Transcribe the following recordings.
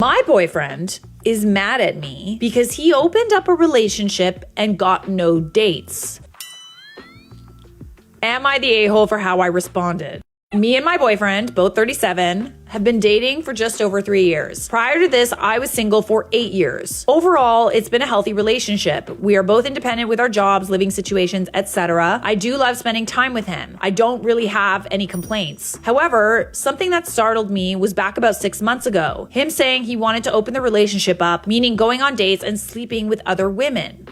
My boyfriend is mad at me because he opened up a relationship and got no dates. Am I the a-hole for how I responded? Me and my boyfriend, both 37, have been dating for just over 3 years. Prior to this, I was single for 8 years. Overall, it's been a healthy relationship. We are both independent with our jobs, living situations, etc. I do love spending time with him. I don't really have any complaints. However, something that startled me was back about 6 months ago. Him saying he wanted to open the relationship up, meaning going on dates and sleeping with other women.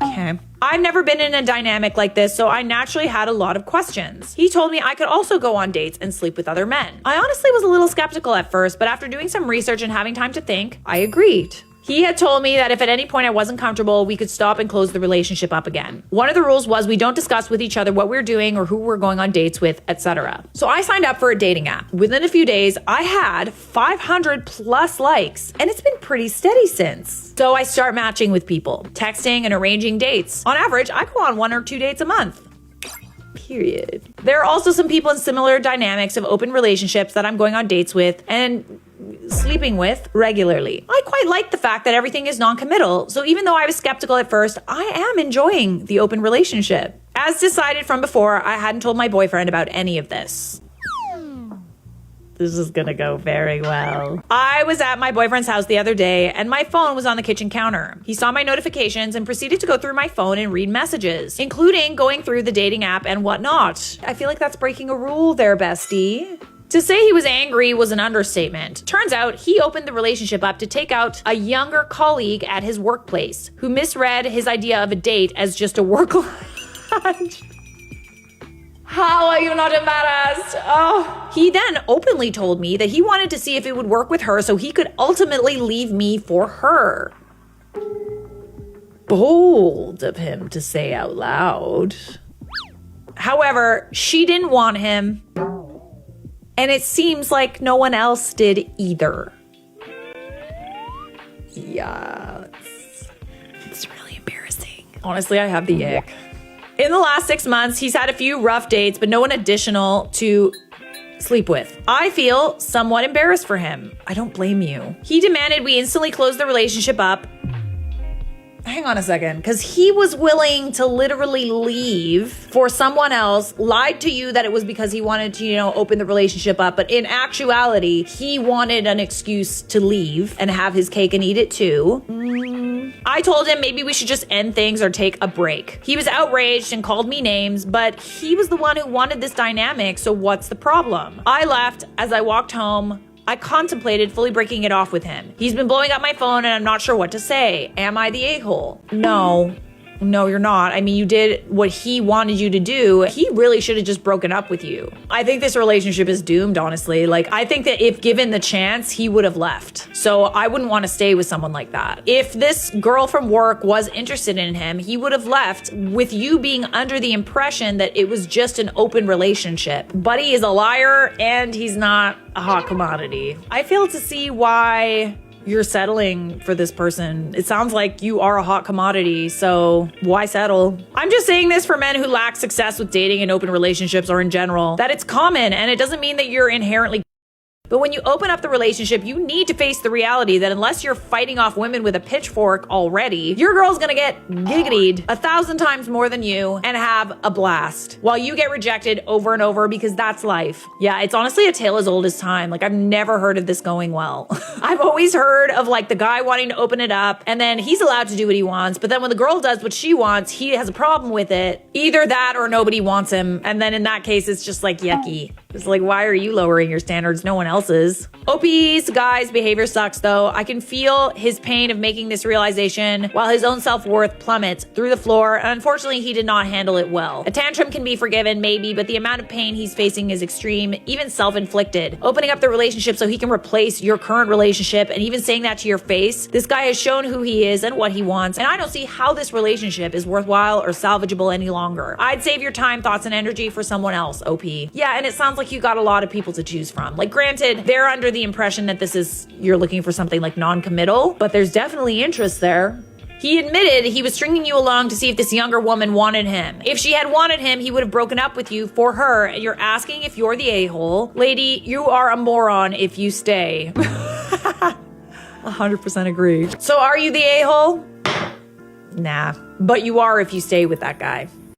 Okay. I've never been in a dynamic like this, so I naturally had a lot of questions. He told me I could also go on dates and sleep with other men. I honestly was a little skeptical at first, but after doing some research and having time to think, I agreed. He had told me that if at any point I wasn't comfortable, we could stop and close the relationship up again. One of the rules was we don't discuss with each other what we're doing or who we're going on dates with, etc. So I signed up for a dating app. Within a few days, I had 500 plus likes, and it's been pretty steady since. So I start matching with people, texting and arranging dates. On average, I go on 1 or 2 dates a month. Period. There are also some people in similar dynamics of open relationships that I'm going on dates with and sleeping with regularly. I quite like the fact that everything is non-committal, so even though I was skeptical at first, I am enjoying the open relationship. As decided from before, I hadn't told my boyfriend about any of this. This is gonna go very well. I was at my boyfriend's house the other day and my phone was on the kitchen counter. He saw my notifications and proceeded to go through my phone and read messages, including going through the dating app and whatnot. I feel like that's breaking a rule there, bestie. To say he was angry was an understatement. Turns out he opened the relationship up to take out a younger colleague at his workplace who misread his idea of a date as just a work lunch. How are you not embarrassed? Oh. He then openly told me that he wanted to see if it would work with her so he could ultimately leave me for her. Bold of him to say out loud. However, she didn't want him, and it seems like no one else did either. Yeah, it's really embarrassing. Honestly, I have the ick. In the last 6 months, he's had a few rough dates, but no one additional to sleep with. I feel somewhat embarrassed for him. I don't blame you. He demanded we instantly close the relationship up. Hang on a second, because he was willing to literally leave for someone else, lied to you that it was because he wanted to, open the relationship up. But in actuality, he wanted an excuse to leave and have his cake and eat it too. I told him maybe we should just end things or take a break. He was outraged and called me names, but he was the one who wanted this dynamic, so what's the problem? I left. As I walked home, I contemplated fully breaking it off with him. He's been blowing up my phone and I'm not sure what to say. Am I the a-hole? No, you're not. I mean, you did what he wanted you to do. He really should have just broken up with you. I think this relationship is doomed, honestly. I think that if given the chance, he would have left. So I wouldn't want to stay with someone like that. If this girl from work was interested in him, he would have left with you being under the impression that it was just an open relationship. Buddy is a liar and he's not a hot commodity. I fail to see why you're settling for this person. It sounds like you are a hot commodity, so why settle? I'm just saying this for men who lack success with dating and open relationships or in general, that it's common and it doesn't mean that you're inherently. But when you open up the relationship, you need to face the reality that unless you're fighting off women with a pitchfork already, your girl's gonna get giggitied 1,000 times more than you and have a blast while you get rejected over and over because that's life. Yeah, it's honestly a tale as old as time. I've never heard of this going well. I've always heard of the guy wanting to open it up and then he's allowed to do what he wants. But then when the girl does what she wants, he has a problem with it. Either that or nobody wants him. And then in that case, it's just yucky. It's why are you lowering your standards? No one else is. OP's guy's behavior sucks though. I can feel his pain of making this realization while his own self-worth plummets through the floor. And unfortunately, he did not handle it well. A tantrum can be forgiven, maybe, but the amount of pain he's facing is extreme, even self-inflicted. Opening up the relationship so he can replace your current relationship and even saying that to your face. This guy has shown who he is and what he wants. And I don't see how this relationship is worthwhile or salvageable any longer. I'd save your time, thoughts, and energy for someone else, OP. Yeah, and it sounds like you got a lot of people to choose from. Granted, they're under the impression that you're looking for something non-committal, but there's definitely interest there. He admitted he was stringing you along to see if this younger woman wanted him. If she had wanted him, he would have broken up with you for her, and you're asking if you're the a-hole. Lady, you are a moron if you stay. 100% agree. So are you the a-hole? Nah, but you are if you stay with that guy.